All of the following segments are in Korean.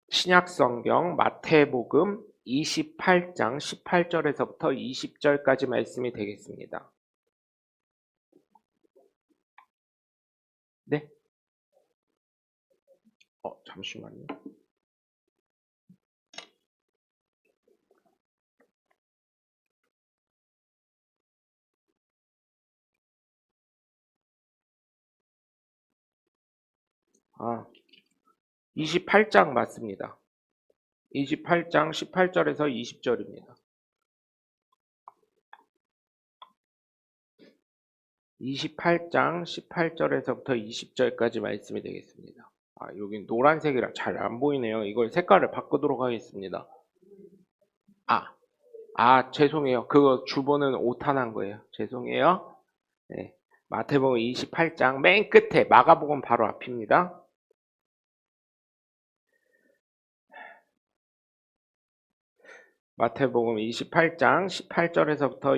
신약성경 마태복음 28장 18절에서부터 20절까지 말씀이 되겠습니다. 네? 잠시만요. 아, 28장 맞습니다. 28장 18절에서 20절입니다. 28장 18절에서부터 20절까지 말씀이 되겠습니다. 여기 노란색이라 잘 안 보이네요. 이걸 색깔을 바꾸도록 하겠습니다. 죄송해요. 그거 주보는 오탄한 거예요. 죄송해요. 네. 마태복음 28장 맨 끝에 마가복음 바로 앞입니다. 마태복음 28장 18절에서부터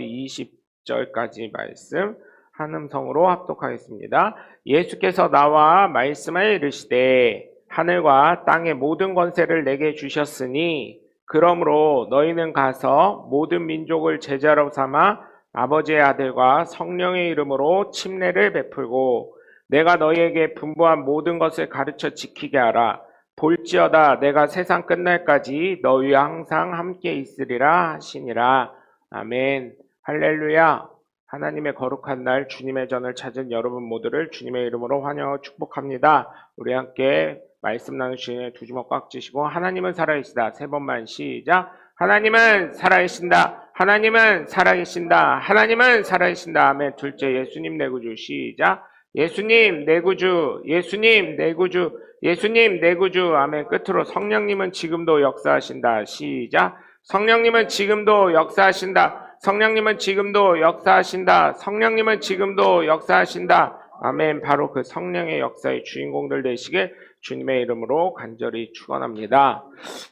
20절까지 말씀 한음성으로 합독하겠습니다. 예수께서 나와 말씀하여 이르시되 하늘과 땅의 모든 권세를 내게 주셨으니 그러므로 너희는 가서 모든 민족을 제자로 삼아 아버지의 아들과 성령의 이름으로 침례를 베풀고 내가 너희에게 분부한 모든 것을 가르쳐 지키게 하라. 볼지어다 내가 세상 끝날까지 너희와 항상 함께 있으리라 하시니라. 아멘. 할렐루야. 하나님의 거룩한 날 주님의 전을 찾은 여러분 모두를 주님의 이름으로 환영하고 축복합니다. 우리 함께 말씀 나누시는 두 주먹 꽉 쥐시고 하나님은 살아계시다. 세 번만 시작. 하나님은 살아계신다. 하나님은 살아계신다. 하나님은 살아계신다. 아멘. 둘째 예수님 내 구주 시작. 예수님 내 구주, 예수님 내 구주, 예수님 내 구주. 아멘. 끝으로 성령님은 지금도 역사하신다. 시작. 성령님은 지금도 역사하신다. 성령님은 지금도 역사하신다. 성령님은 지금도 역사하신다. 아멘. 바로 그 성령의 역사의 주인공들 되시길 주님의 이름으로 간절히 축원합니다.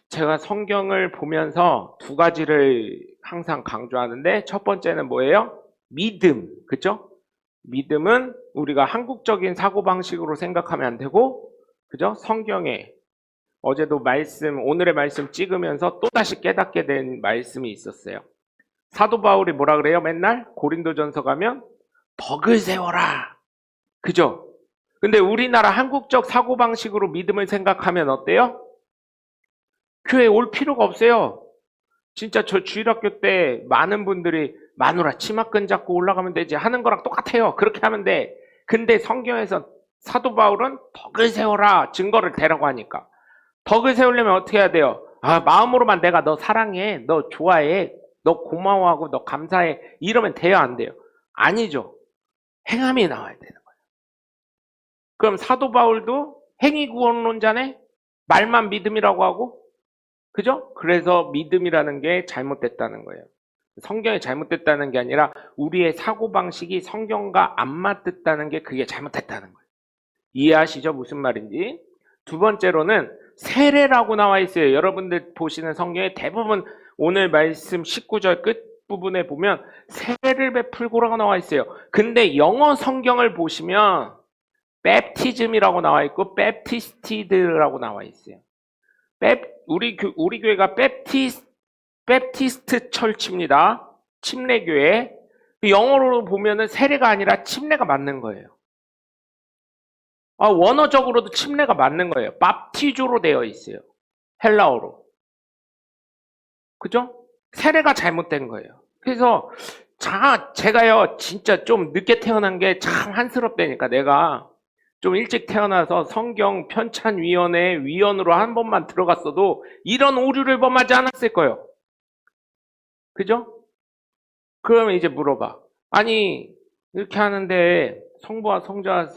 제가 성경을 보면서 두 가지를 항상 강조하는데 첫 번째는 뭐예요? 믿음. 그죠? 믿음은 우리가 한국적인 사고방식으로 생각하면 안 되고, 그죠? 성경에 어제도 오늘의 말씀 찍으면서 또다시 깨닫게 된 말씀이 있었어요. 사도 바울이 뭐라 그래요? 맨날 고린도전서 가면 덕을 세워라. 그죠? 근데 우리나라 한국적 사고방식으로 믿음을 생각하면 어때요? 교회 올 필요가 없어요. 진짜 저 주일학교 때 많은 분들이 마누라 치마끈 잡고 올라가면 되지 하는 거랑 똑같아요. 그렇게 하면 돼. 근데 성경에서 사도 바울은 덕을 세워라. 증거를 대라고 하니까. 덕을 세우려면 어떻게 해야 돼요? 마음으로만 내가 너 사랑해. 너 좋아해. 너 고마워하고 너 감사해. 이러면 돼요? 안 돼요? 아니죠. 행함이 나와야 되는 거예요. 그럼 사도 바울도 행위구원론자네? 말만 믿음이라고 하고? 그죠? 그래서 믿음이라는 게 잘못됐다는 거예요. 성경이 잘못됐다는 게 아니라 우리의 사고방식이 성경과 안 맞았다는 게 그게 잘못됐다는 거예요. 이해하시죠? 무슨 말인지. 두 번째로는 세례라고 나와 있어요. 여러분들 보시는 성경에 대부분 오늘 말씀 19절 끝부분에 보면 세례를 베풀고라고 나와 있어요. 근데 영어 성경을 보시면 베프티즘이라고 나와 있고 베프티스티드라고 나와 있어요. 우리 교회가 베프티스트 철치입니다. 침례교회. 영어로 보면은 세례가 아니라 침례가 맞는 거예요. 원어적으로도 침례가 맞는 거예요. 밥티조로 되어 있어요. 헬라어로. 그죠? 세례가 잘못된 거예요. 그래서 제가요 진짜 좀 늦게 태어난 게 참 한스럽다니까. 내가 좀 일찍 태어나서 성경 편찬위원회 위원으로 한 번만 들어갔어도 이런 오류를 범하지 않았을 거예요. 그죠? 그러면 이제 물어봐. 아니 이렇게 하는데 성부와 성자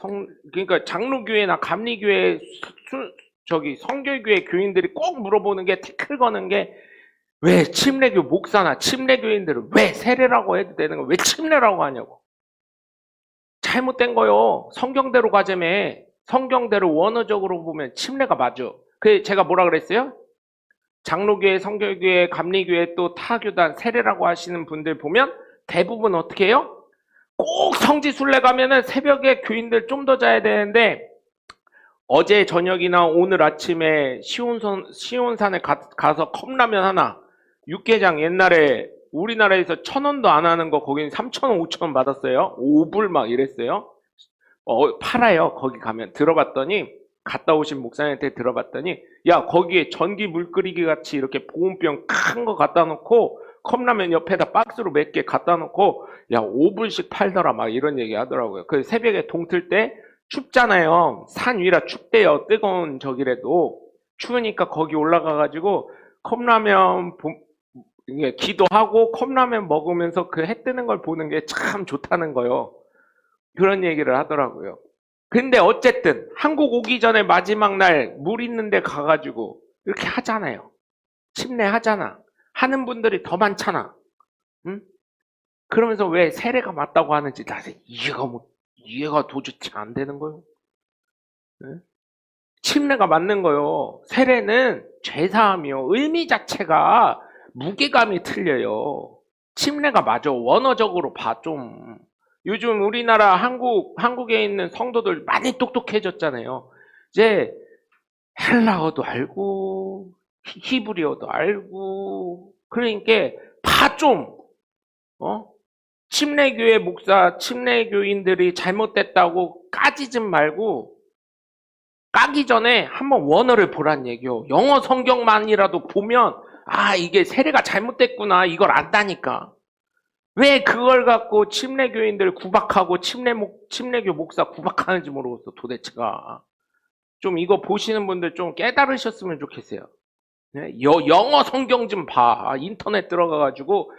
그러니까 장로교회나 감리교회 성결교회 교인들이 꼭 물어보는 게 태클 거는 게 왜 침례교 목사나 침례교인들은 왜 세례라고 해도 되는 거 왜 침례라고 하냐고. 잘못된 거요. 성경대로 가자며. 성경대로 원어적으로 보면 침례가 맞아. 그래서 제가 뭐라 그랬어요? 장로교회, 성결교회, 감리교회 또 타교단 세례라고 하시는 분들 보면 대부분 어떻게 해요? 꼭 성지순례 가면은 새벽에 교인들 좀 더 자야 되는데 어제 저녁이나 오늘 아침에 시온산에 가서 컵라면 하나, 육개장 옛날에 우리나라에서 1,000원도 안 하는 거 거기는 3,000원, 5,000원 받았어요. 5불 막 이랬어요. 팔아요. 거기 가면. 들어봤더니, 갔다 오신 목사님한테 들어봤더니, 야, 거기에 전기 물 끓이기 같이 이렇게 보온병 큰 거 갖다 놓고, 컵라면 옆에다 박스로 몇 개 갖다 놓고, 야, 5불씩 팔더라. 막 이런 얘기 하더라고요. 그 새벽에 동틀 때 춥잖아요. 산 위라 춥대요. 뜨거운 저기라도. 추우니까 거기 올라가가지고, 컵라면, 기도하고 컵라면 먹으면서 그 해 뜨는 걸 보는 게 참 좋다는 거요. 그런 얘기를 하더라고요. 근데 어쨌든 한국 오기 전에 마지막 날 물 있는 데 가가지고 이렇게 하잖아요. 침례하잖아. 하는 분들이 더 많잖아. 응? 그러면서 왜 세례가 맞다고 하는지 나는 이해가 도저히 안 되는 거요. 응? 침례가 맞는 거요. 세례는 죄사함이요. 의미 자체가 무게감이 틀려요. 침례가 맞아. 원어적으로 봐 좀. 요즘 우리나라 한국에 있는 성도들 많이 똑똑해졌잖아요. 이제 헬라어도 알고 히브리어도 알고 그러니까 봐 좀. 침례교회 목사, 침례교인들이 잘못됐다고 까지지 말고 까기 전에 한번 원어를 보란 얘기요. 영어 성경만이라도 보면 이게 세례가 잘못됐구나 이걸 안다니까. 왜 그걸 갖고 침례교인들 구박하고 침례교 목사 구박하는지 모르겠어 도대체가. 좀 이거 보시는 분들 좀 깨달으셨으면 좋겠어요. 영어 성경 좀 봐. 인터넷 들어가가지고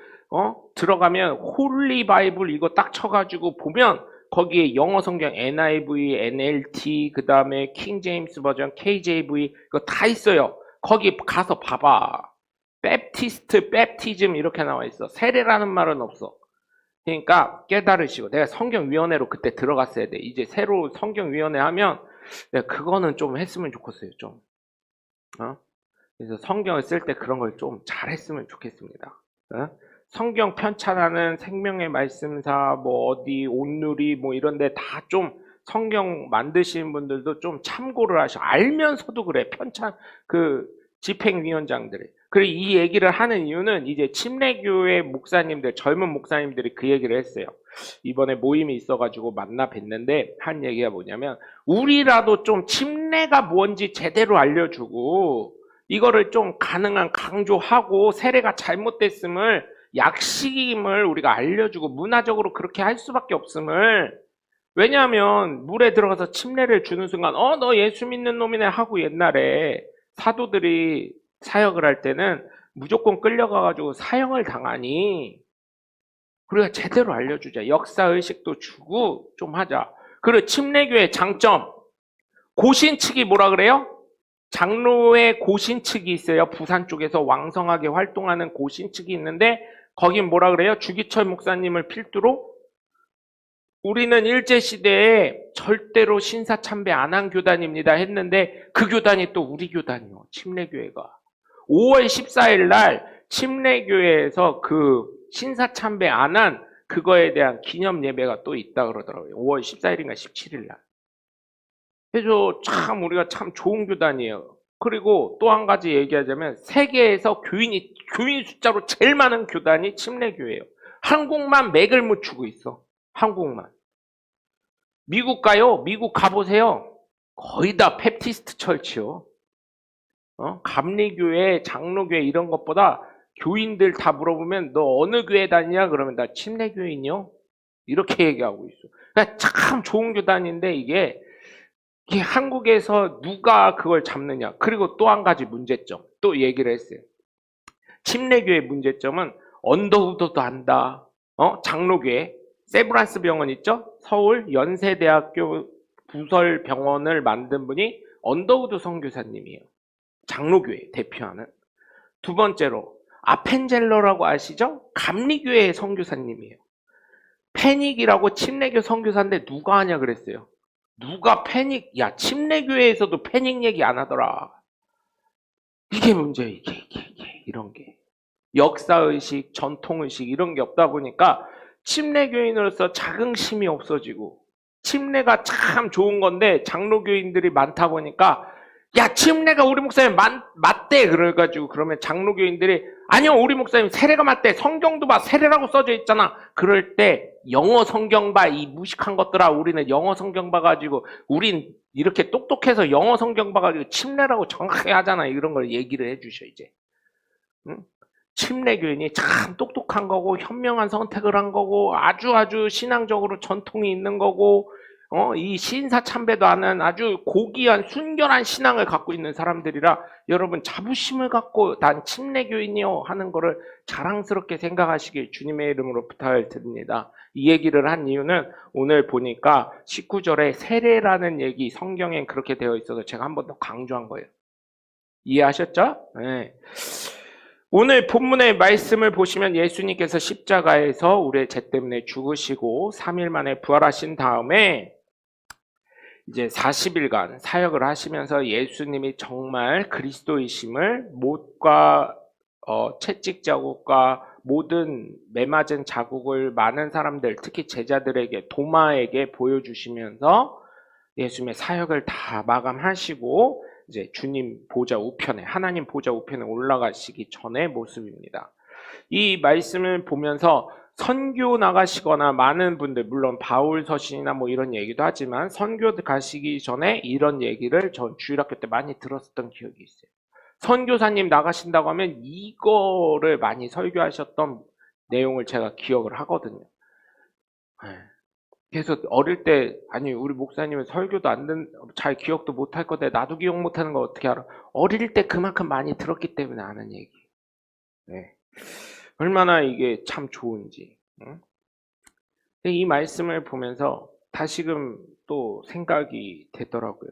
들어가면 홀리 바이블 이거 딱 쳐가지고 보면 거기에 영어 성경 NIV, NLT, 그 다음에 킹 제임스 버전, KJV 이거 다 있어요. 거기 가서 봐봐. 랩티즘 이렇게 나와 있어. 세례라는 말은 없어. 그러니까 깨달으시고 내가 성경위원회로 그때 들어갔어야 돼. 이제 새로 성경위원회 하면 내가 그거는 좀 했으면 좋겠어요. 좀. 그래서 성경을 쓸 때 그런 걸 좀 잘했으면 좋겠습니다. 성경 편찬하는 생명의 말씀사 어디 온누리 이런데 다 좀 성경 만드시는 분들도 좀 참고를 하셔. 알면서도 그래. 편찬 집행위원장들이. 그리고 이 얘기를 하는 이유는 이제 침례교회 목사님들, 젊은 목사님들이 그 얘기를 했어요. 이번에 모임이 있어가지고 만나 뵀는데 한 얘기가 뭐냐면 우리라도 좀 침례가 뭔지 제대로 알려주고 이거를 좀 가능한 강조하고 세례가 잘못됐음을 약식임을 우리가 알려주고 문화적으로 그렇게 할 수밖에 없음을. 왜냐하면 물에 들어가서 침례를 주는 순간 너 예수 믿는 놈이네 하고 옛날에 사도들이 사역을 할 때는 무조건 끌려가가지고 사형을 당하니 우리가 제대로 알려주자. 역사의식도 주고 좀 하자. 그리고 침례교의 장점. 고신측이 뭐라 그래요? 장로의 고신측이 있어요. 부산 쪽에서 왕성하게 활동하는 고신측이 있는데 거긴 뭐라 그래요? 주기철 목사님을 필두로 우리는 일제시대에 절대로 신사참배 안 한 교단입니다 했는데 그 교단이 또 우리 교단이요. 침례교회가. 5월 14일 날 침례교회에서 그 신사참배 안 한 그거에 대한 기념 예배가 또 있다 그러더라고요. 5월 14일인가 17일 날. 그래서 참 우리가 참 좋은 교단이에요. 그리고 또 한 가지 얘기하자면 세계에서 교인 숫자로 제일 많은 교단이 침례교회예요. 한국만 맥을 묻히고 있어. 한국만. 미국 가요. 미국 가보세요. 거의 다 팹티스트 철치요. 감리교회, 장로교회 이런 것보다 교인들 다 물어보면 너 어느 교회 다니냐? 그러면 나 침례교인이요. 이렇게 얘기하고 있어. 그러니까 참 좋은 교단인데 이게 한국에서 누가 그걸 잡느냐. 그리고 또 한 가지 문제점. 또 얘기를 했어요. 침례교회 문제점은 언더우드도 한다. 장로교회. 세브란스 병원 있죠? 서울 연세대학교 부설병원을 만든 분이 언더우드 선교사님이에요. 장로교회 대표하는. 두 번째로 아펜젤러라고 아시죠? 감리교회 선교사님이에요. 패닉이라고 침례교 선교사인데 누가 하냐 그랬어요. 누가 패닉, 야 침례교회에서도 패닉 얘기 안 하더라. 이게 문제예요. 이게 이런 게. 역사의식, 전통의식 이런 게 없다 보니까 침례교인으로서 자긍심이 없어지고 침례가 참 좋은 건데 장로교인들이 많다 보니까 야, 침례가 우리 목사님 맞대. 그래가지고 그러면 장로교인들이 아니요, 우리 목사님 세례가 맞대. 성경도 봐, 세례라고 써져 있잖아. 그럴 때 영어 성경 봐, 이 무식한 것들아. 우리는 영어 성경 봐가지고 우린 이렇게 똑똑해서 영어 성경 봐가지고 침례라고 정확하게 하잖아. 이런 걸 얘기를 해주셔 이제. 응? 침례교인이 참 똑똑한 거고 현명한 선택을 한 거고 아주 신앙적으로 전통이 있는 거고 이 신사 참배도 하는 아주 고귀한 순결한 신앙을 갖고 있는 사람들이라 여러분 자부심을 갖고 난 침례교인이요 하는 거를 자랑스럽게 생각하시길 주님의 이름으로 부탁을 드립니다. 이 얘기를 한 이유는 오늘 보니까 19절에 세례라는 얘기 성경엔 그렇게 되어 있어서 제가 한 번 더 강조한 거예요. 이해하셨죠? 네. 오늘 본문의 말씀을 보시면 예수님께서 십자가에서 우리의 죄 때문에 죽으시고 3일 만에 부활하신 다음에 이제 40일간 사역을 하시면서 예수님이 정말 그리스도이심을 못과 채찍 자국과 모든 매맞은 자국을 많은 사람들, 특히 제자들에게 도마에게 보여주시면서 예수님의 사역을 다 마감하시고 이제 주님 보좌 우편에 하나님 보좌 우편에 올라가시기 전의 모습입니다. 이 말씀을 보면서 선교 나가시거나 많은 분들 물론 바울 서신이나 뭐 이런 얘기도 하지만 선교 가시기 전에 이런 얘기를 전 주일학교 때 많이 들었었던 기억이 있어요. 선교사님 나가신다고 하면 이거를 많이 설교하셨던 내용을 제가 기억을 하거든요. 그래서 어릴 때 아니 우리 목사님은 설교도 잘 기억도 못할 건데 나도 기억 못하는 거 어떻게 알아? 어릴 때 그만큼 많이 들었기 때문에 아는 얘기. 네. 얼마나 이게 참 좋은지. 응? 이 말씀을 보면서 다시금 또 생각이 되더라고요.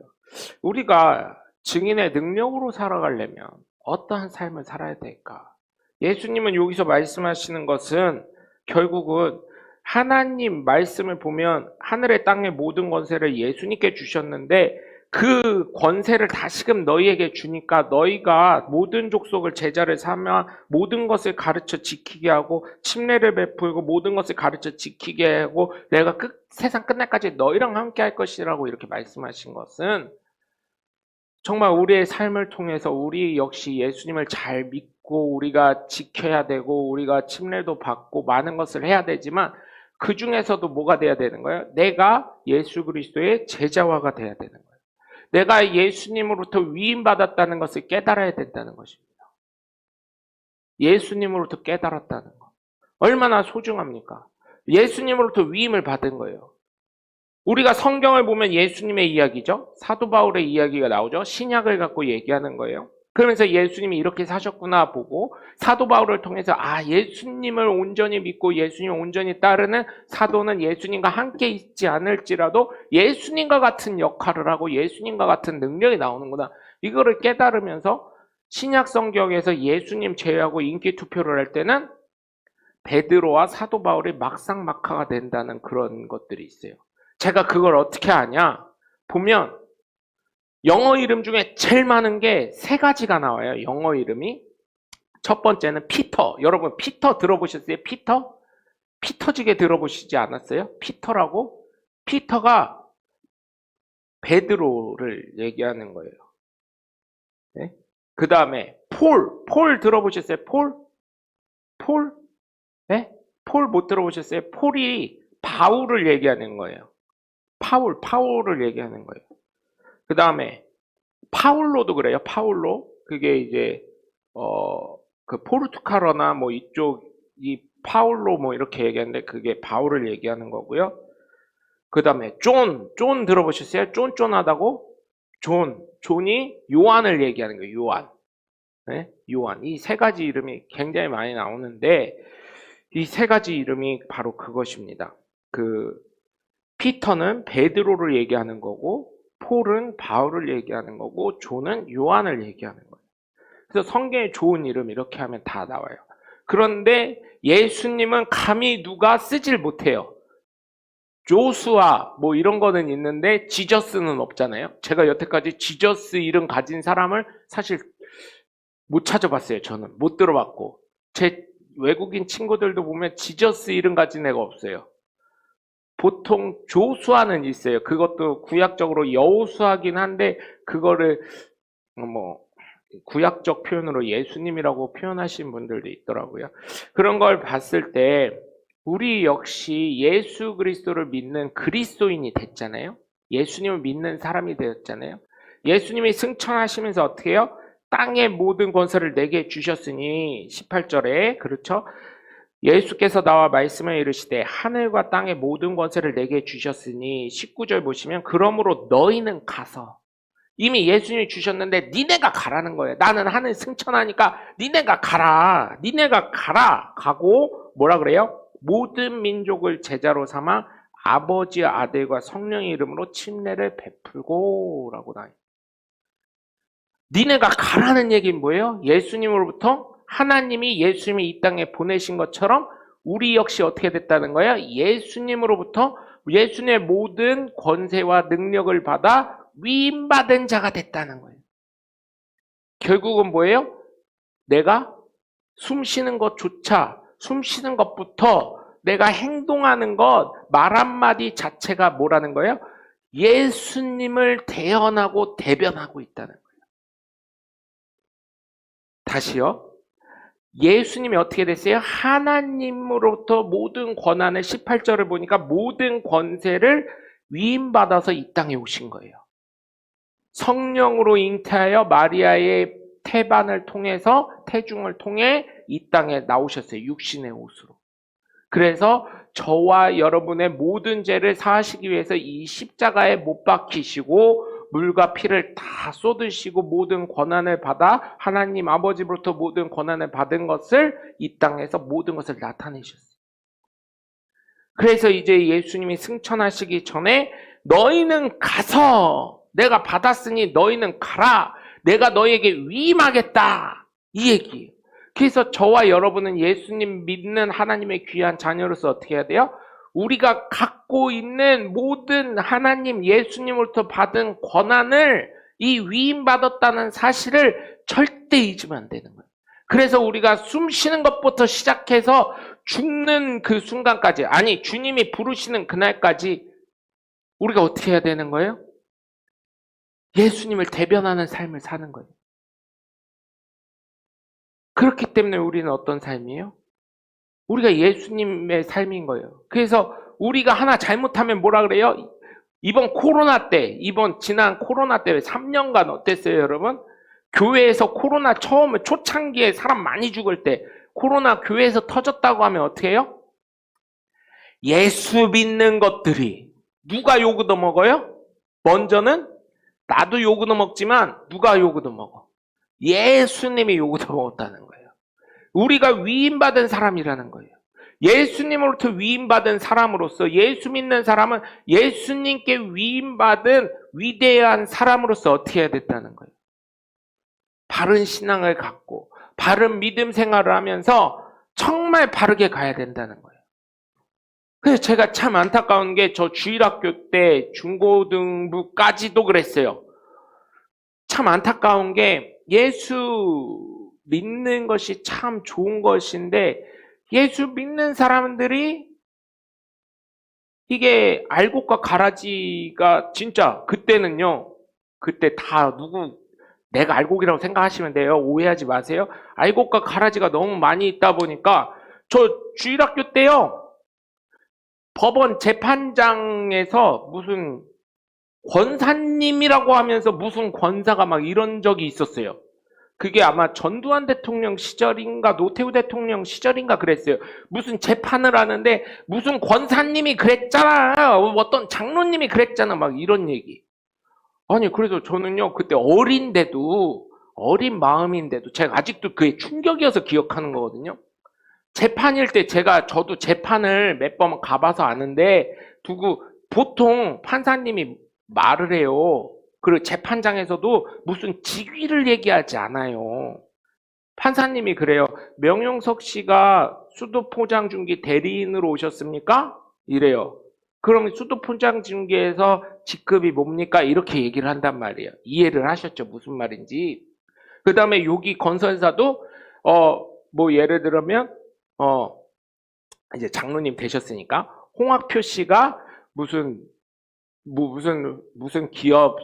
우리가 증인의 능력으로 살아가려면 어떠한 삶을 살아야 될까? 예수님은 여기서 말씀하시는 것은 결국은 하나님 말씀을 보면 하늘의 땅의 모든 권세를 예수님께 주셨는데 그 권세를 다시금 너희에게 주니까 너희가 모든 족속을 제자를 삼아 모든 것을 가르쳐 지키게 하고 침례를 베풀고 모든 것을 가르쳐 지키게 하고 내가 세상 끝날까지 너희랑 함께 할 것이라고 이렇게 말씀하신 것은 정말 우리의 삶을 통해서 우리 역시 예수님을 잘 믿고 우리가 지켜야 되고 우리가 침례도 받고 많은 것을 해야 되지만 그 중에서도 뭐가 돼야 되는 거예요? 내가 예수 그리스도의 제자화가 돼야 되는 거예요. 내가 예수님으로부터 위임받았다는 것을 깨달아야 된다는 것입니다. 예수님으로부터 깨달았다는 것. 얼마나 소중합니까? 예수님으로부터 위임을 받은 거예요. 우리가 성경을 보면 예수님의 이야기죠. 사도 바울의 이야기가 나오죠. 신약을 갖고 얘기하는 거예요. 그러면서 예수님이 이렇게 사셨구나 보고 사도 바울을 통해서 예수님을 온전히 믿고 예수님을 온전히 따르는 사도는 예수님과 함께 있지 않을지라도 예수님과 같은 역할을 하고 예수님과 같은 능력이 나오는구나. 이거를 깨달으면서 신약 성경에서 예수님 제외하고 인기 투표를 할 때는 베드로와 사도 바울이 막상막하가 된다는 그런 것들이 있어요. 제가 그걸 어떻게 아냐? 보면 영어 이름 중에 제일 많은 게 3가지가 나와요. 영어 이름이. 첫 번째는 피터. 여러분 피터 들어보셨어요? 피터? 피터지게 들어보시지 않았어요? 피터라고? 피터가 베드로를 얘기하는 거예요. 네? 그 다음에 폴 들어보셨어요? 폴? 네? 폴 못 들어보셨어요? 폴이 바울을 얘기하는 거예요. 파울을 얘기하는 거예요. 그 다음에 파울로도 그래요. 파울로. 그게 이제 그 포르투갈어나 뭐 이쪽 이 파울로 뭐 이렇게 얘기하는데 그게 바울을 얘기하는 거고요. 그 다음에 존 들어보셨어요? 쫀쫀하다고? 존이 요한을 얘기하는 거예요. 요한. 네? 요한. 이 3가지 이름이 굉장히 많이 나오는데 이 3가지 이름이 바로 그것입니다. 피터는 베드로를 얘기하는 거고 폴은 바울을 얘기하는 거고 존은 요한을 얘기하는 거예요. 그래서 성경에 좋은 이름 이렇게 하면 다 나와요. 그런데 예수님은 감히 누가 쓰질 못해요. 조수아 뭐 이런 거는 있는데 지저스는 없잖아요. 제가 여태까지 지저스 이름 가진 사람을 사실 못 찾아봤어요. 저는 못 들어봤고 제 외국인 친구들도 보면 지저스 이름 가진 애가 없어요. 보통 조수아는 있어요. 그것도 구약적으로 여호수아긴 한데 그거를 뭐 구약적 표현으로 예수님이라고 표현하신 분들도 있더라고요. 그런 걸 봤을 때 우리 역시 예수 그리스도를 믿는 그리스도인이 됐잖아요. 예수님을 믿는 사람이 되었잖아요. 예수님이 승천하시면서 어떻게 해요? 땅의 모든 권세를 내게 주셨으니 18절에 그렇죠? 예수께서 나와 말씀을 이르시되 하늘과 땅의 모든 권세를 내게 주셨으니 19절 보시면 그러므로 너희는 가서 이미 예수님이 주셨는데 니네가 가라는 거예요. 나는 하늘 승천하니까 니네가 가라. 니네가 가라. 가고 뭐라 그래요? 모든 민족을 제자로 삼아 아버지 아들과 성령의 이름으로 침례를 베풀고 라고 나와요. 니네가 가라는 얘기는 뭐예요? 예수님으로부터 하나님이 예수님이 이 땅에 보내신 것처럼 우리 역시 어떻게 됐다는 거예요? 예수님으로부터 예수님의 모든 권세와 능력을 받아 위임받은 자가 됐다는 거예요. 결국은 뭐예요? 내가 숨 쉬는 것조차, 숨 쉬는 것부터 내가 행동하는 것, 말 한마디 자체가 뭐라는 거예요? 예수님을 대언하고 대변하고 있다는 거예요. 다시요. 예수님이 어떻게 됐어요? 하나님으로부터 모든 권한을 18절을 보니까 모든 권세를 위임받아서 이 땅에 오신 거예요. 성령으로 잉태하여 마리아의 태반을 통해서 태중을 통해 이 땅에 나오셨어요. 육신의 옷으로. 그래서 저와 여러분의 모든 죄를 사하시기 위해서 이 십자가에 못 박히시고 물과 피를 다 쏟으시고 모든 권한을 받아 하나님 아버지로부터 모든 권한을 받은 것을 이 땅에서 모든 것을 나타내셨어요. 그래서 이제 예수님이 승천하시기 전에 너희는 가서 내가 받았으니 너희는 가라. 내가 너희에게 위임하겠다. 이 얘기예요. 그래서 저와 여러분은 예수님 믿는 하나님의 귀한 자녀로서 어떻게 해야 돼요? 우리가 갖고 있는 모든 하나님 예수님으로부터 받은 권한을 이 위임받았다는 사실을 절대 잊으면 안 되는 거예요. 그래서 우리가 숨 쉬는 것부터 시작해서 죽는 그 순간까지, 아니 주님이 부르시는 그날까지 우리가 어떻게 해야 되는 거예요? 예수님을 대변하는 삶을 사는 거예요. 그렇기 때문에 우리는 어떤 삶이에요? 우리가 예수님의 삶인 거예요. 그래서 우리가 하나 잘못하면 뭐라 그래요? 이번 코로나 때, 지난 코로나 때 3년간 어땠어요, 여러분? 교회에서 코로나 처음에 초창기에 사람 많이 죽을 때 코로나 교회에서 터졌다고 하면 어떻게 해요? 예수 믿는 것들이 누가 욕 얻어먹어요? 먼저는 나도 욕 얻어먹지만 누가 욕 얻어먹어? 예수님이 욕 얻어먹었다는 거예요. 우리가 위임받은 사람이라는 거예요. 예수님으로부터 위임받은 사람으로서 예수 믿는 사람은 예수님께 위임받은 위대한 사람으로서 어떻게 해야 됐다는 거예요. 바른 신앙을 갖고 바른 믿음 생활을 하면서 정말 바르게 가야 된다는 거예요. 그래서 제가 참 안타까운 게 저 주일학교 때 중고등부까지도 그랬어요. 참 안타까운 게 예수 믿는 것이 참 좋은 것인데 예수 믿는 사람들이 이게 알곡과 가라지가 진짜 그때는요. 그때 다 내가 알곡이라고 생각하시면 돼요. 오해하지 마세요. 알곡과 가라지가 너무 많이 있다 보니까 저 주일학교 때요. 법원 재판장에서 무슨 권사님이라고 하면서 무슨 권사가 막 이런 적이 있었어요. 그게 아마 전두환 대통령 시절인가 노태우 대통령 시절인가 그랬어요. 무슨 재판을 하는데 무슨 권사님이 그랬잖아. 어떤 장로님이 그랬잖아. 막 이런 얘기. 아니 그래서 저는요 그때 어린 마음인데도 제가 아직도 그게 충격이어서 기억하는 거거든요. 재판일 때 저도 재판을 몇 번 가봐서 아는데 보통 판사님이 말을 해요. 그리고 재판장에서도 무슨 직위를 얘기하지 않아요. 판사님이 그래요. 명용석 씨가 수도포장중개 대리인으로 오셨습니까? 이래요. 그럼 수도포장중개에서 직급이 뭡니까? 이렇게 얘기를 한단 말이에요. 이해를 하셨죠? 무슨 말인지. 그 다음에 여기 건설사도 뭐 예를 들면 이제 장로님 되셨으니까 홍학표 씨가 무슨 기업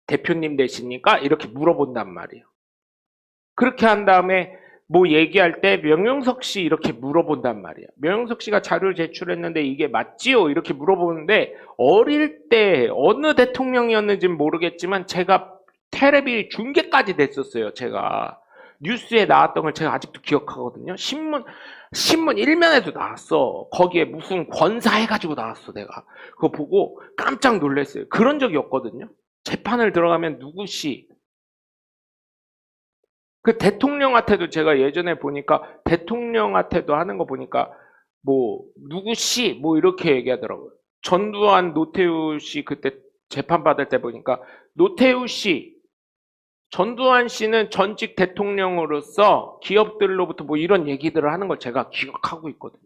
대표님 되십니까? 이렇게 물어본단 말이에요. 그렇게 한 다음에 뭐 얘기할 때 명영석 씨 이렇게 물어본단 말이에요. 명영석 씨가 자료를 제출했는데 이게 맞지요? 이렇게 물어보는데 어릴 때 어느 대통령이었는지는 모르겠지만 제가 텔레비 중계까지 됐었어요. 제가 뉴스에 나왔던 걸 제가 아직도 기억하거든요. 신문 일면에도 나왔어. 거기에 무슨 권사해가지고 나왔어. 내가 그거 보고 깜짝 놀랐어요. 그런 적이 없거든요. 재판을 들어가면 누구시 그 대통령한테도 제가 예전에 보니까 대통령한테도 하는 거 보니까 뭐 누구시 뭐 이렇게 얘기하더라고요. 전두환 노태우 씨 그때 재판 받을 때 보니까 노태우 씨 전두환 씨는 전직 대통령으로서 기업들로부터 뭐 이런 얘기들을 하는 걸 제가 기억하고 있거든요.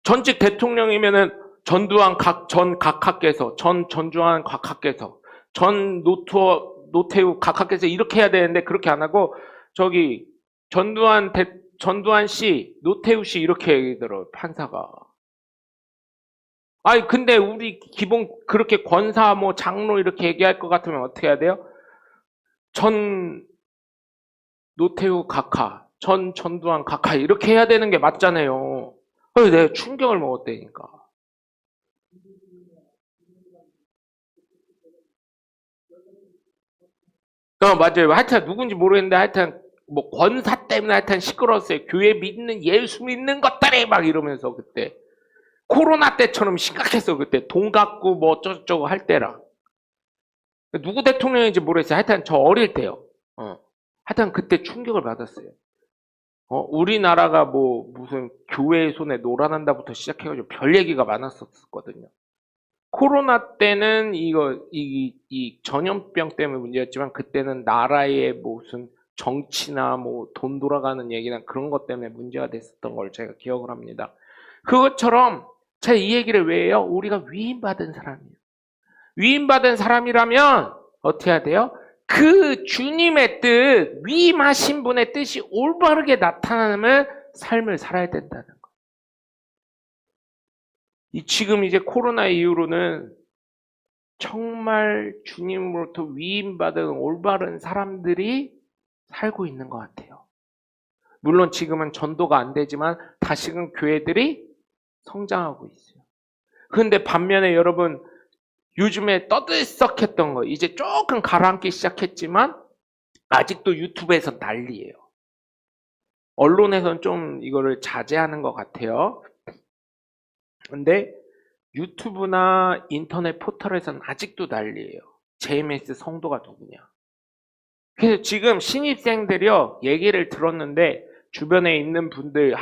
전직 대통령이면은 전두환 전 각하께서 전두환 각하께서 전 노태우 각하께서 이렇게 해야 되는데 그렇게 안 하고 저기 전두환 씨, 노태우 씨 이렇게 얘기더라고요. 판사가. 아니 근데 우리 기본 그렇게 권사 뭐 장로 이렇게 얘기할 것 같으면 어떻게 해야 돼요? 전 노태우 각하, 전 전두환 각하 이렇게 해야 되는 게 맞잖아요. 그래서 내가 충격을 먹었다니까. 맞아요. 하여튼 누군지 모르겠는데 하여튼 뭐 권사 때문에 하여튼 시끄러웠어요. 교회 믿는 예수 믿는 것들이 막 이러면서 그때 코로나 때처럼 심각했어. 그때 돈 갖고 뭐 어쩌고저쩌고 할 때랑 누구 대통령인지 모르겠어요. 하여튼 저 어릴 때요. 하여튼 그때 충격을 받았어요. 우리나라가 뭐 무슨 교회의 손에 노란한다부터 시작해가지고 별 얘기가 많았었거든요. 코로나 때는 이 전염병 때문에 문제였지만 그때는 나라의 무슨 정치나 뭐 돈 돌아가는 얘기나 그런 것 때문에 문제가 됐었던 걸 제가 기억을 합니다. 그것처럼 제가 이 얘기를 왜 해요? 우리가 위임받은 사람이에요. 위임받은 사람이라면 어떻게 해야 돼요? 그 주님의 뜻, 위임하신 분의 뜻이 올바르게 나타나는 삶을 살아야 된다는 거예요. 지금 이제 코로나 이후로는 정말 주님으로부터 위임받은 올바른 사람들이 살고 있는 것 같아요. 물론 지금은 전도가 안 되지만 다시금 교회들이 성장하고 있어요. 그런데 반면에 여러분 요즘에 떠들썩했던 거 이제 조금 가라앉기 시작했지만 아직도 유튜브에서 난리예요. 언론에서는 좀 이거를 자제하는 것 같아요. 근데 유튜브나 인터넷 포털에서는 아직도 난리예요. JMS 성도가 누구냐. 그래서 지금 신입생들이요 얘기를 들었는데 주변에 있는 분들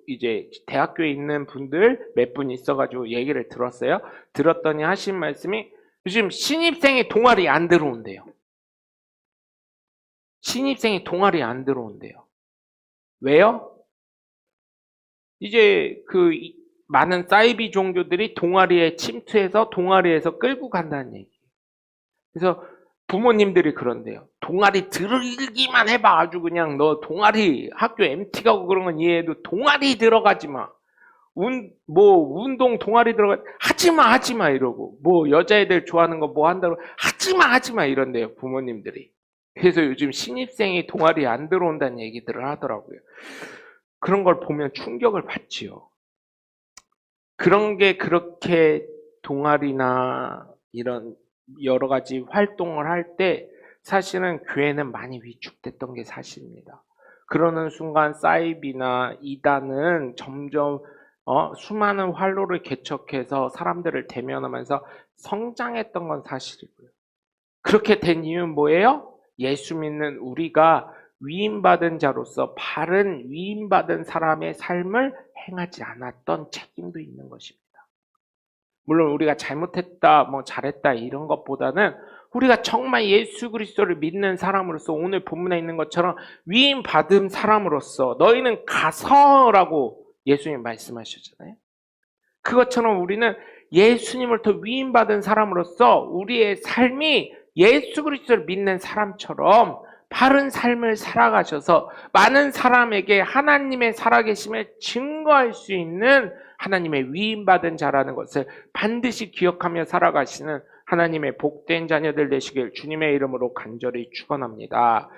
이제 대학교에 있는 분들 몇 분 있어가지고 얘기를 들었어요. 들었더니 하신 말씀이 요즘 신입생이 동아리 안 들어온대요. 신입생이 동아리 안 들어온대요. 왜요? 이제 많은 사이비 종교들이 동아리에 침투해서 동아리에서 끌고 간다는 얘기예요. 그래서 부모님들이 그런데요. 동아리 들기만 해봐. 아주 그냥 너 동아리 학교 MT 가고 그런 건 이해해도 동아리 들어가지 마. 운동 동아리 하지 마 이러고 뭐 여자애들 좋아하는 거 뭐 한다고 하지 마 이런데요. 부모님들이. 그래서 요즘 신입생이 동아리 안 들어온다는 얘기들을 하더라고요. 그런 걸 보면 충격을 받지요. 그런 게 그렇게 동아리나 이런 여러 가지 활동을 할 때 사실은 교회는 많이 위축됐던 게 사실입니다. 그러는 순간 사이비나 이단은 점점 수많은 활로를 개척해서 사람들을 대면하면서 성장했던 건 사실이고요. 그렇게 된 이유는 뭐예요? 예수 믿는 우리가 위임받은 자로서 바른 위임받은 사람의 삶을 행하지 않았던 책임도 있는 것입니다. 물론 우리가 잘못했다, 뭐 잘했다 이런 것보다는 우리가 정말 예수 그리스도를 믿는 사람으로서 오늘 본문에 있는 것처럼 위임받은 사람으로서 너희는 가서라고 예수님 말씀하셨잖아요. 그것처럼 우리는 예수님을 더 위임받은 사람으로서 우리의 삶이 예수 그리스도를 믿는 사람처럼 바른 삶을 살아가셔서 많은 사람에게 하나님의 살아계심을 증거할 수 있는 하나님의 위임받은 자라는 것을 반드시 기억하며 살아가시는 하나님의 복된 자녀들 되시길 주님의 이름으로 간절히 축원합니다.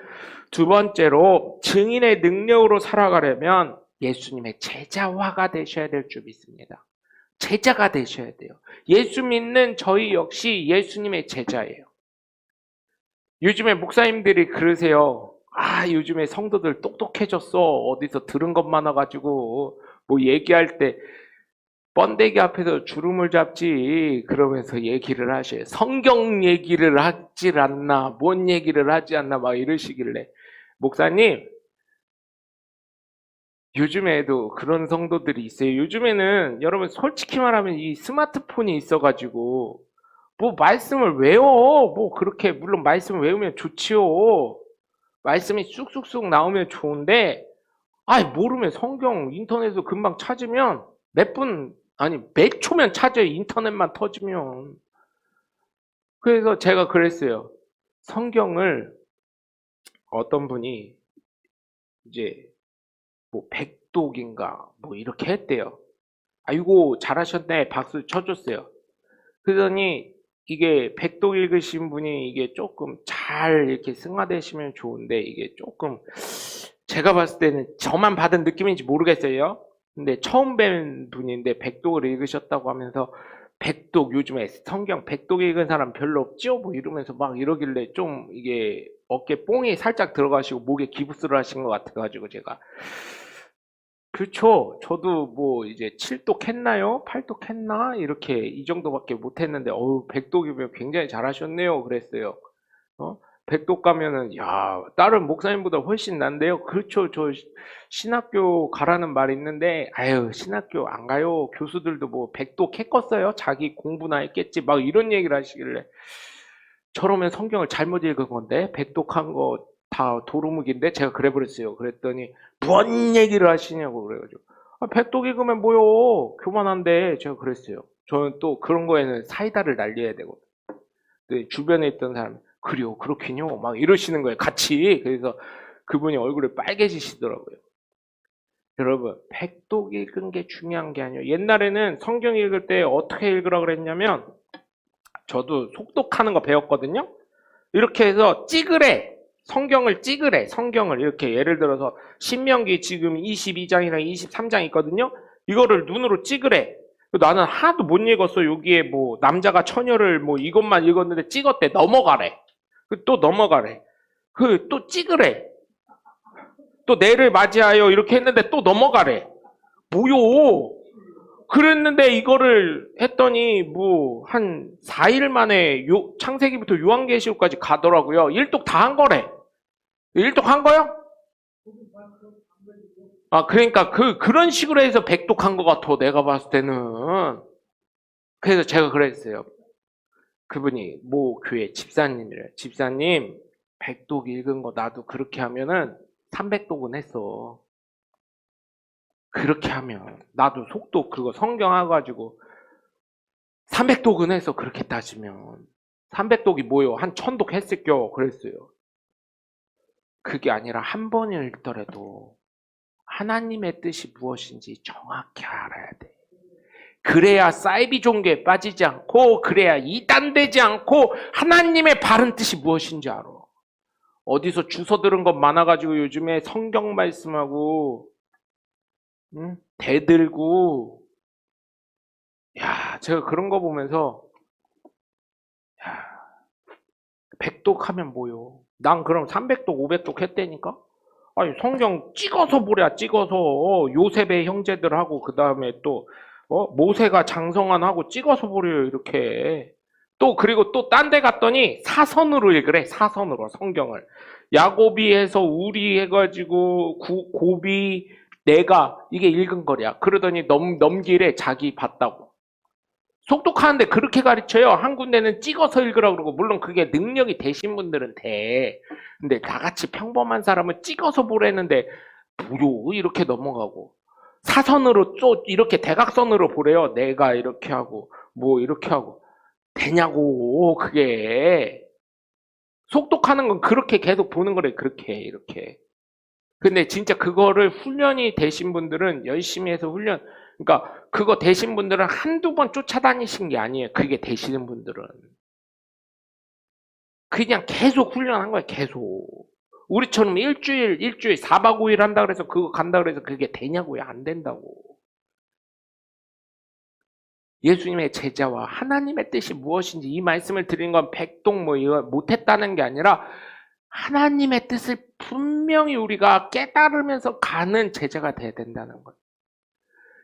두 번째로 증인의 능력으로 살아가려면 예수님의 제자화가 되셔야 될 줄 믿습니다. 제자가 되셔야 돼요. 예수 믿는 저희 역시 예수님의 제자예요. 요즘에 목사님들이 그러세요. 요즘에 성도들 똑똑해졌어. 어디서 들은 것 많아가지고 뭐 얘기할 때 번데기 앞에서 주름을 잡지 그러면서 얘기를 하셔요. 성경 얘기를 하질 않나, 뭔 얘기를 하지 않나 막 이러시길래 목사님, 요즘에도 그런 성도들이 있어요. 요즘에는 여러분 솔직히 말하면 이 스마트폰이 있어가지고 뭐 말씀을 외워. 뭐 그렇게 물론 말씀을 외우면 좋지요. 말씀이 쑥쑥쑥 나오면 좋은데 모르면 성경 인터넷에서 금방 찾으면 몇 초면 찾아요. 인터넷만 터지면. 그래서 제가 그랬어요. 성경을 어떤 분이 이제 뭐 백독인가 뭐 이렇게 했대요. 아이고 잘하셨네 박수 쳐줬어요. 그러더니 이게 백독 읽으신 분이 이게 조금 잘 이렇게 승화되시면 좋은데 이게 조금 제가 봤을 때는 저만 받은 느낌인지 모르겠어요. 근데 처음 뵌 분인데 백독을 읽으셨다고 하면서 백독 요즘에 성경 백독 읽은 사람 별로 없죠? 뭐 이러면서 막 이러길래 좀 이게 어깨 뽕이 살짝 들어가시고 목에 기부스를 하신 것 같아가지고 제가 그렇죠. 저도 뭐 이제 7독 했나요? 8독 했나? 이렇게 이 정도밖에 못 했는데 백독이면 굉장히 잘하셨네요. 그랬어요. 백독 가면은 다른 목사님보다 훨씬 난데요. 그렇죠. 저 신학교 가라는 말 있는데 신학교 안 가요. 교수들도 뭐 백독 했겠어요. 자기 공부나 했겠지. 막 이런 얘기를 하시길래 저러면 성경을 잘못 읽은 건데 백독한 거 다 도루묵인데 제가 그래 버렸어요. 그랬더니 뭔 얘기를 하시냐고 그래가지고 백독 읽으면 뭐요? 교만한데 제가 그랬어요. 저는 또 그런 거에는 사이다를 날려야 되고 주변에 있던 사람 그래요 그렇긴요 막 이러시는 거예요 같이. 그래서 그분이 얼굴이 빨개지시더라고요. 여러분 백독 읽은 게 중요한 게 아니에요. 옛날에는 성경 읽을 때 어떻게 읽으라 그랬냐면 저도 속독하는 거 배웠거든요. 이렇게 해서 찍으래. 성경을 이렇게 예를 들어서 신명기 지금 22장이랑 23장 있거든요. 이거를 눈으로 찍으래. 나는 하나도 못 읽었어. 여기에 뭐 남자가 처녀를 뭐 이것만 읽었는데 찍었대. 넘어가래. 또 넘어가래. 또 찍으래. 또 내를 맞이하여 이렇게 했는데 또 넘어가래. 뭐요? 그랬는데 이거를 했더니 뭐 한 4일 만에 창세기부터 요한계시록까지 가더라고요. 1독 다 한 거래. 1독 한 거요? 그러니까 그런 식으로 해서 백독 한 거 같아. 내가 봤을 때는. 그래서 제가 그랬어요. 그분이 모 교회 집사님이래요. 집사님 백독 읽은 거 나도 그렇게 하면은 300독은 했어. 그렇게 하면 나도 속독 그거 성경 와가지고 300독은 해서 그렇게 따지면 300독이 뭐요? 한 1000독 했을겨 그랬어요. 그게 아니라 한 번을 읽더라도 하나님의 뜻이 무엇인지 정확히 알아야 돼. 그래야 사이비 종교에 빠지지 않고 그래야 이단되지 않고 하나님의 바른 뜻이 무엇인지 알아. 어디서 주워 들은 것 많아가지고 요즘에 성경 말씀하고 대들고 제가 그런 거 보면서 백독하면 뭐요? 난 그럼 300독 500독 했다니까? 성경 찍어서 보랴 찍어서 요셉의 형제들하고 그 다음에 또 모세가 장성환하고 찍어서 보려요 이렇게. 또 그리고 또 딴 데 갔더니 사선으로 읽으래. 사선으로 성경을 야곱이 해서 우리 해가지고 고비 내가 이게 읽은 거랴. 그러더니 넘기래. 자기 봤다고. 속독하는데 그렇게 가르쳐요. 한 군데는 찍어서 읽으라고 그러고 물론 그게 능력이 되신 분들은 돼. 근데 나같이 평범한 사람은 찍어서 보라는데 뭐요? 이렇게 넘어가고 사선으로 또 이렇게 대각선으로 보래요. 내가 이렇게 하고 뭐 이렇게 하고 되냐고. 그게 속독하는 건 그렇게 계속 보는 거래. 그렇게 이렇게. 근데 진짜 그거를 훈련이 되신 분들은 열심히 해서 훈련 그러니까 그거 되신 분들은 한두 번 쫓아다니신 게 아니에요. 그게 되시는 분들은. 그냥 계속 훈련한 거예요. 계속. 우리처럼 일주일 4박 5일 한다 그래서 그거 간다 그래서 그게 되냐고요. 안 된다고. 예수님의 제자와 하나님의 뜻이 무엇인지 이 말씀을 드린 건 백동 뭐 이거 못했다는 게 아니라 하나님의 뜻을 분명히 우리가 깨달으면서 가는 제자가 돼야 된다는 거예요.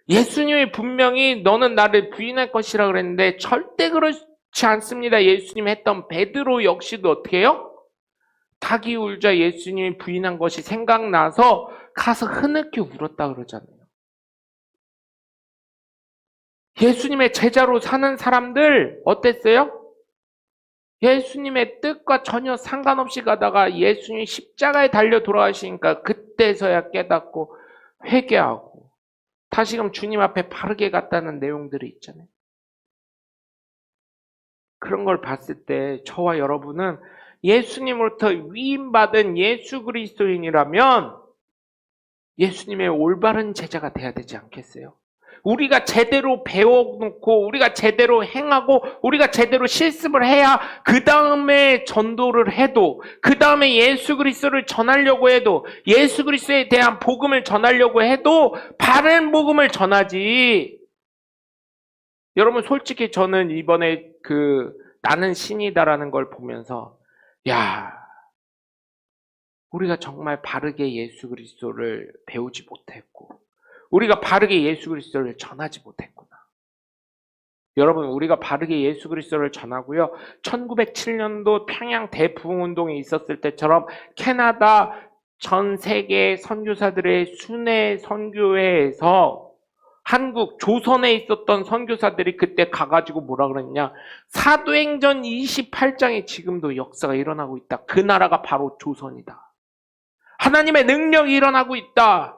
예수님이 분명히 너는 나를 부인할 것이라 그랬는데 절대 그렇지 않습니다. 예수님이 했던 베드로 역시도 어떻게 해요? 닭이 울자 예수님이 부인한 것이 생각나서 가서 흐느껴 울었다 그러잖아요. 예수님의 제자로 사는 사람들 어땠어요? 예수님의 뜻과 전혀 상관없이 가다가 예수님이 십자가에 달려 돌아가시니까 그때서야 깨닫고 회개하고 다시금 주님 앞에 바르게 갔다는 내용들이 있잖아요. 그런 걸 봤을 때 저와 여러분은 예수님으로부터 위임받은 예수 그리스도인이라면 예수님의 올바른 제자가 돼야 되지 않겠어요? 우리가 제대로 배워놓고 우리가 제대로 행하고 우리가 제대로 실습을 해야 그 다음에 전도를 해도 그 다음에 예수 그리스도를 전하려고 해도 예수 그리스도에 대한 복음을 전하려고 해도 바른 복음을 전하지. 여러분 솔직히 저는 이번에 나는 신이다라는 걸 보면서 야 우리가 정말 바르게 예수 그리스도를 배우지 못했고 우리가 바르게 예수 그리스도를 전하지 못했구나. 여러분 우리가 바르게 예수 그리스도를 전하고요. 1907년도 평양 대부흥운동이 있었을 때처럼 캐나다 전 세계 선교사들의 순회 선교회에서 한국 조선에 있었던 선교사들이 그때 가가지고 뭐라 그랬냐. 사도행전 28장에 지금도 역사가 일어나고 있다. 그 나라가 바로 조선이다. 하나님의 능력이 일어나고 있다.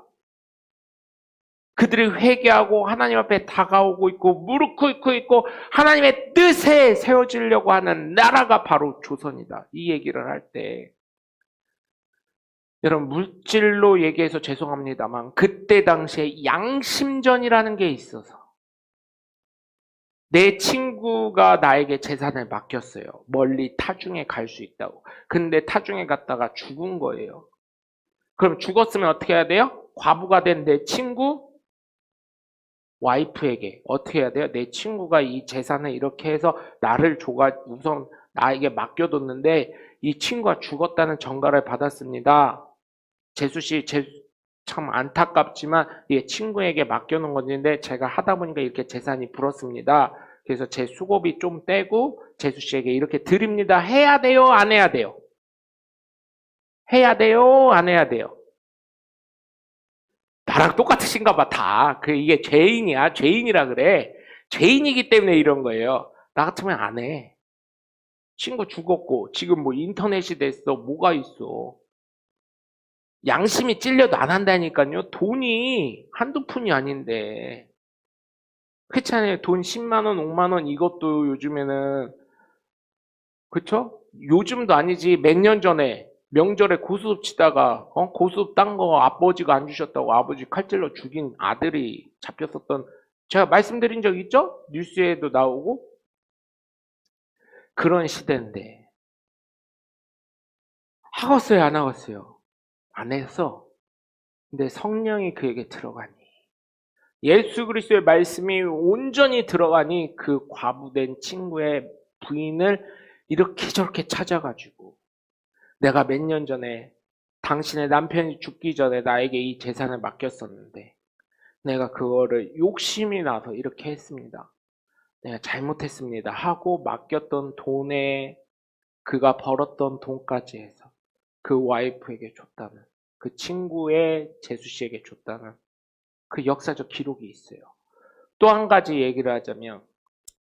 그들이 회개하고 하나님 앞에 다가오고 있고 무릎 꿇고 있고 하나님의 뜻에 세워지려고 하는 나라가 바로 조선이다. 이 얘기를 할 때 여러분 물질로 얘기해서 죄송합니다만 그때 당시에 양심전이라는 게 있어서 내 친구가 나에게 재산을 맡겼어요. 멀리 타중에 갈 수 있다고. 근데 타중에 갔다가 죽은 거예요. 그럼 죽었으면 어떻게 해야 돼요? 과부가 된 내 친구 와이프에게 어떻게 해야 돼요? 내 친구가 이 재산을 이렇게 해서 나를 우선 나에게 맡겨뒀는데 이 친구가 죽었다는 전가를 받았습니다. 재수씨 참 안타깝지만 이 친구에게 맡겨놓은 건데 제가 하다 보니까 이렇게 재산이 불었습니다. 그래서 제 수고비 좀 떼고 재수씨에게 이렇게 드립니다. 해야 돼요? 안 해야 돼요? 해야 돼요? 안 해야 돼요? 나랑 똑같으신가 봐, 다. 이게 죄인이야. 죄인이라 그래. 죄인이기 때문에 이런 거예요. 나 같으면 안 해. 친구 죽었고, 지금 뭐 인터넷이 됐어. 뭐가 있어. 양심이 찔려도 안 한다니까요. 돈이 한두 푼이 아닌데. 그렇잖아요. 돈 10만원, 5만원 이것도 요즘에는, 그쵸? 요즘도 아니지. 몇 년 전에 명절에 고수업 치다가 고수업 딴 거 아버지가 안 주셨다고 아버지 칼질러 죽인 아들이 잡혔었던 제가 말씀드린 적 있죠? 뉴스에도 나오고 그런 시대인데 하겠어요? 안 하겠어요? 안 했어. 근데 성령이 그에게 들어가니 예수 그리스도의 말씀이 온전히 들어가니 그 과부된 친구의 부인을 이렇게 저렇게 찾아가지고 내가 몇 년 전에 당신의 남편이 죽기 전에 나에게 이 재산을 맡겼었는데 내가 그거를 욕심이 나서 이렇게 했습니다. 내가 잘못했습니다. 하고 맡겼던 돈에 그가 벌었던 돈까지 해서 그 와이프에게 줬다는 그 친구의 재수씨에게 줬다는 그 역사적 기록이 있어요. 또 한 가지 얘기를 하자면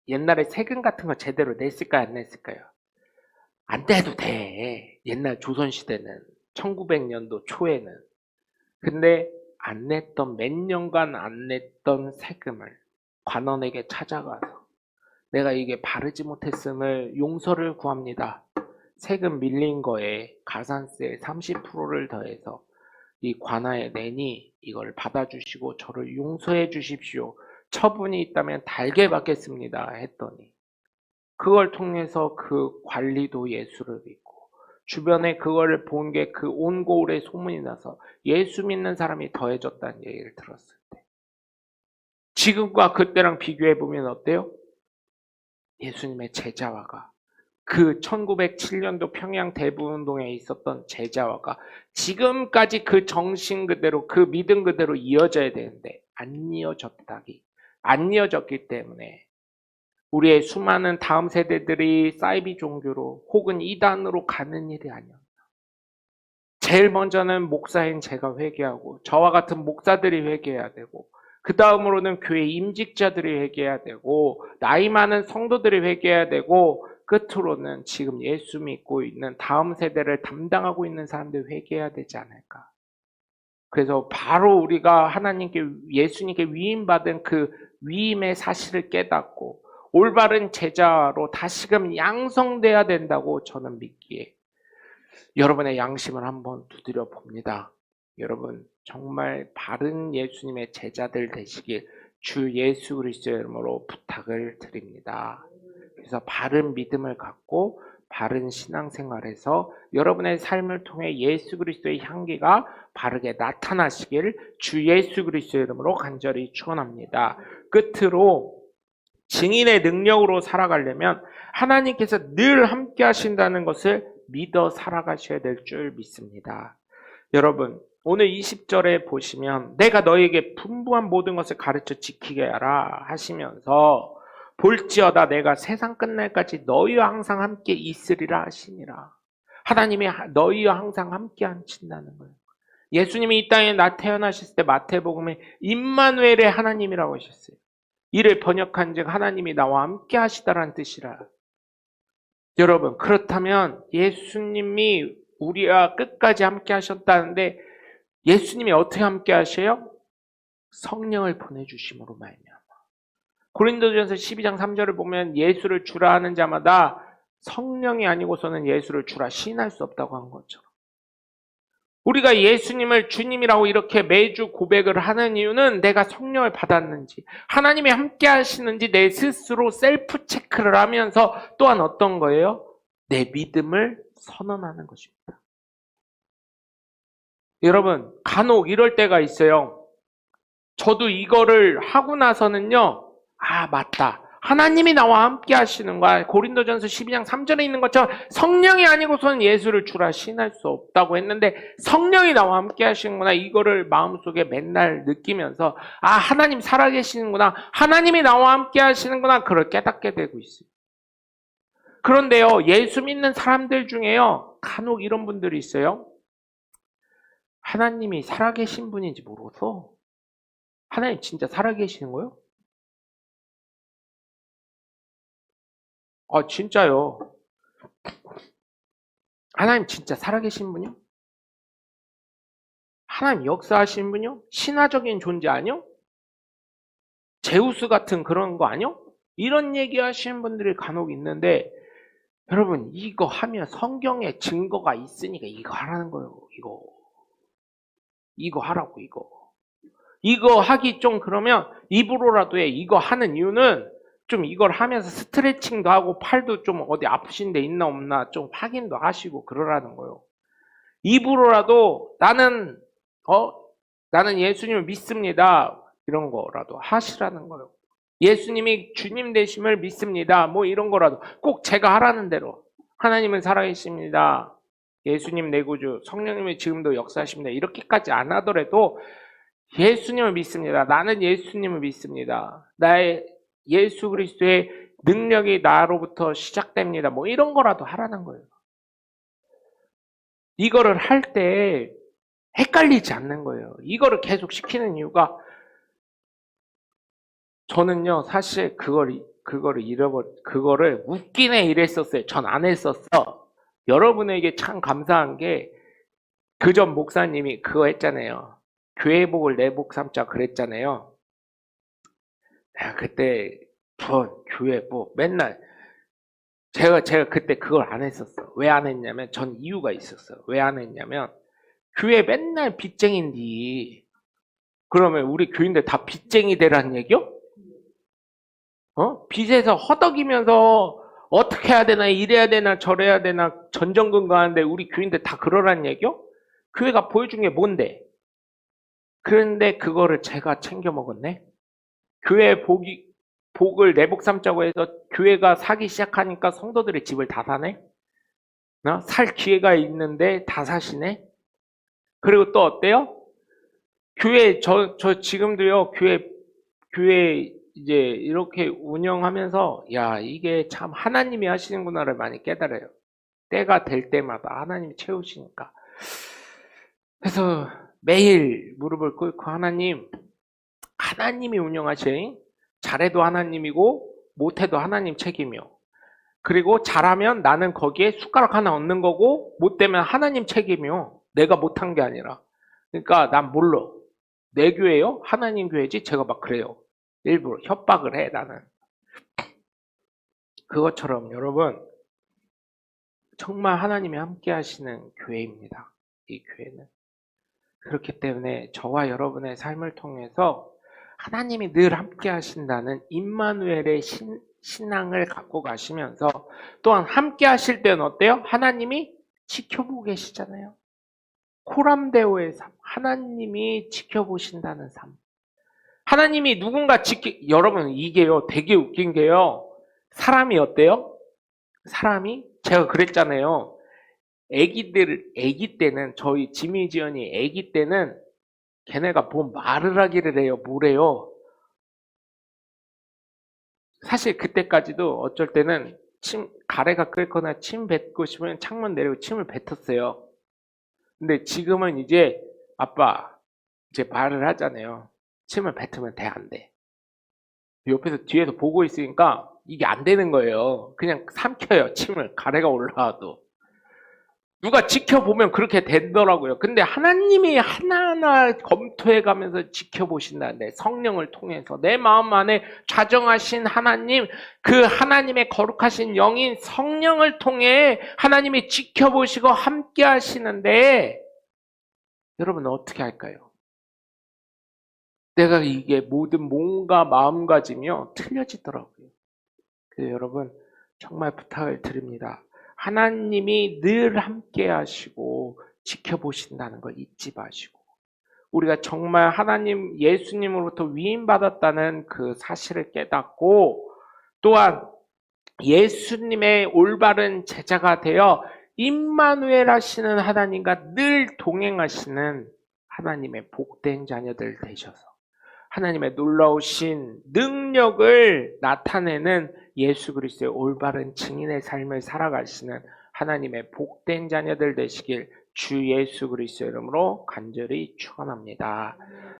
옛날에 세금 같은 거 제대로 냈을까요? 안 냈을까요? 안 떼도 돼. 옛날 조선시대는 1900년도 초에는. 근데 안 냈던 몇 년간 안 냈던 세금을 관원에게 찾아가서 내가 이게 바르지 못했음을 용서를 구합니다. 세금 밀린 거에 가산세 30%를 더해서 이 관아에 내니 이걸 받아주시고 저를 용서해 주십시오. 처분이 있다면 달게 받겠습니다. 했더니 그걸 통해서 그 관리도 예수를 믿고 주변에 그걸 본 게 그 온 고을에 소문이 나서 예수 믿는 사람이 더해졌다는 얘기를 들었을 때 지금과 그때랑 비교해 보면 어때요? 예수님의 제자화가 그 1907년도 평양 대부운동에 있었던 제자화가 지금까지 그 정신 그대로 그 믿음 그대로 이어져야 되는데 안 이어졌기 때문에 우리의 수많은 다음 세대들이 사이비 종교로 혹은 이단으로 가는 일이 아니었나. 제일 먼저는 목사인 제가 회개하고 저와 같은 목사들이 회개해야 되고 그 다음으로는 교회 임직자들이 회개해야 되고 나이 많은 성도들이 회개해야 되고 끝으로는 지금 예수 믿고 있는 다음 세대를 담당하고 있는 사람들이 회개해야 되지 않을까. 그래서 바로 우리가 하나님께 예수님께 위임받은 그 위임의 사실을 깨닫고 올바른 제자로 다시금 양성돼야 된다고 저는 믿기에 여러분의 양심을 한번 두드려 봅니다. 여러분 정말 바른 예수님의 제자들 되시길 주 예수 그리스도의 이름으로 부탁을 드립니다. 그래서 바른 믿음을 갖고 바른 신앙생활에서 여러분의 삶을 통해 예수 그리스도의 향기가 바르게 나타나시길 주 예수 그리스도의 이름으로 간절히 축원합니다. 끝으로 증인의 능력으로 살아가려면 하나님께서 늘 함께 하신다는 것을 믿어 살아가셔야 될 줄 믿습니다. 여러분 오늘 20절에 보시면 내가 너에게 분부한 모든 것을 가르쳐 지키게 하라 하시면서 볼지어다 내가 세상 끝날까지 너희와 항상 함께 있으리라 하시니라. 하나님이 너희와 항상 함께 하신다는 거예요. 예수님이 이 땅에 태어나셨을 때 마태복음에 임마누엘의 하나님이라고 하셨어요. 이를 번역한 즉 하나님이 나와 함께 하시다라는 뜻이라. 여러분 그렇다면 예수님이 우리와 끝까지 함께 하셨다는데 예수님이 어떻게 함께 하셔요? 성령을 보내주심으로 말미암아. 고린도전서 12장 3절을 보면 예수를 주라 하는 자마다 성령이 아니고서는 예수를 주라 시인할 수 없다고 한 것처럼 우리가 예수님을 주님이라고 이렇게 매주 고백을 하는 이유는 내가 성령을 받았는지 하나님이 함께 하시는지 내 스스로 셀프 체크를 하면서 또한 어떤 거예요? 내 믿음을 선언하는 것입니다. 여러분 간혹 이럴 때가 있어요. 저도 이거를 하고 나서는요. 아 맞다. 하나님이 나와 함께 하시는 거야. 고린도전서 12장 3절에 있는 것처럼 성령이 아니고서는 예수를 주라 시인할 수 없다고 했는데 성령이 나와 함께 하시는구나. 이거를 마음속에 맨날 느끼면서 아 하나님 살아계시는구나. 하나님이 나와 함께 하시는구나. 그걸 깨닫게 되고 있어요. 그런데요. 예수 믿는 사람들 중에요. 간혹 이런 분들이 있어요. 하나님이 살아계신 분인지 모르고서 하나님 진짜 살아계시는 거요? 아 진짜요. 하나님 진짜 살아계신 분이요? 하나님 역사하신 분이요? 신화적인 존재 아니요? 제우스 같은 그런 거 아니요? 이런 얘기 하시는 분들이 간혹 있는데 여러분 이거 하면 성경에 증거가 있으니까 이거 하라는 거예요. 이거 하라고 이거 하기 좀 그러면 입으로라도 해. 이거 하는 이유는 좀 이걸 하면서 스트레칭도 하고 팔도 좀 어디 아프신 데 있나 없나 좀 확인도 하시고 그러라는 거예요. 입으로라도 나는 예수님을 믿습니다. 이런 거라도 하시라는 거예요. 예수님이 주님 되심을 믿습니다. 뭐 이런 거라도 꼭 제가 하라는 대로 하나님은 살아계십니다. 예수님 내 구주, 성령님이 지금도 역사하십니다. 이렇게까지 안 하더라도 예수님을 믿습니다. 나는 예수님을 믿습니다. 나의 예수 그리스도의 능력이 나로부터 시작됩니다. 뭐 이런 거라도 하라는 거예요. 이거를 할 때 헷갈리지 않는 거예요. 이거를 계속 시키는 이유가 저는요 사실 그거를 웃기네 이랬었어요. 전 안 했었어. 여러분에게 참 감사한 게 그 전 목사님이 그거 했잖아요. 교회 복을 내 복 삼자 그랬잖아요. 내가 그때 교회 복 맨날 제가 그때 그걸 안 했었어. 왜 안 했냐면 전 이유가 있었어요. 왜 안 했냐면 교회 맨날 빚쟁인데 그러면 우리 교인들 다 빚쟁이 되라는 얘기요? 빚에서 허덕이면서 어떻게 해야 되나 이래야 되나 저래야 되나 전전긍긍하는데 우리 교인들 다 그러라는 얘기요? 교회가 보여준 게 뭔데? 그런데 그거를 제가 챙겨 먹었네. 교회 복을 내복 삼자고 해서 교회가 사기 시작하니까 성도들의 집을 다 사네. 살 기회가 있는데 다 사시네. 그리고 또 어때요? 교회 저 지금도요. 교회 이제 이렇게 운영하면서 야 이게 참 하나님이 하시는구나를 많이 깨달아요. 때가 될 때마다 하나님이 채우시니까. 그래서 매일 무릎을 꿇고 하나님이 운영하시니 잘해도 하나님이고 못해도 하나님 책임이요. 그리고 잘하면 나는 거기에 숟가락 하나 얻는 거고 못되면 하나님 책임이요. 내가 못한 게 아니라. 그러니까 난 몰라. 내 교회요? 하나님 교회지? 제가 막 그래요. 일부러 협박을 해 나는. 그것처럼 여러분 정말 하나님이 함께 하시는 교회입니다. 이 교회는. 그렇기 때문에 저와 여러분의 삶을 통해서 하나님이 늘 함께 하신다는 임마누엘의 신앙을 갖고 가시면서 또한 함께 하실 때는 어때요? 하나님이 지켜보고 계시잖아요. 코람데오의 삶, 하나님이 지켜보신다는 삶. 하나님이 누군가 여러분 이게요 되게 웃긴 게요. 사람이 어때요? 사람이 제가 그랬잖아요. 애기 때는 저희 지미지연이 애기 때는 걔네가 뭐 말을 하기를 해요. 뭐래요? 사실 그때까지도 어쩔 때는 가래가 끓거나 침 뱉고 싶으면 창문 내리고 침을 뱉었어요. 근데 지금은 이제 아빠 이제 말을 하잖아요. 침을 뱉으면 돼, 안 돼? 옆에서 뒤에서 보고 있으니까 이게 안 되는 거예요. 그냥 삼켜요, 침을. 가래가 올라와도. 누가 지켜보면 그렇게 되더라고요. 근데 하나님이 하나하나 검토해 가면서 지켜보신다는데 성령을 통해서 내 마음 안에 좌정하신 하나님, 그 하나님의 거룩하신 영인 성령을 통해 하나님이 지켜보시고 함께 하시는데 여러분 어떻게 할까요? 내가 이게 모든 몸과 마음가짐이요 틀려지더라고요. 그래서 여러분 정말 부탁을 드립니다. 하나님이 늘 함께 하시고 지켜보신다는 걸 잊지 마시고 우리가 정말 하나님 예수님으로부터 위임받았다는 그 사실을 깨닫고 또한 예수님의 올바른 제자가 되어 임마누엘 하시는 하나님과 늘 동행하시는 하나님의 복된 자녀들 되셔서 하나님의 놀라우신 능력을 나타내는 예수 그리스도의 올바른 증인의 삶을 살아가시는 하나님의 복된 자녀들 되시길 주 예수 그리스도의 이름으로 간절히 축원합니다.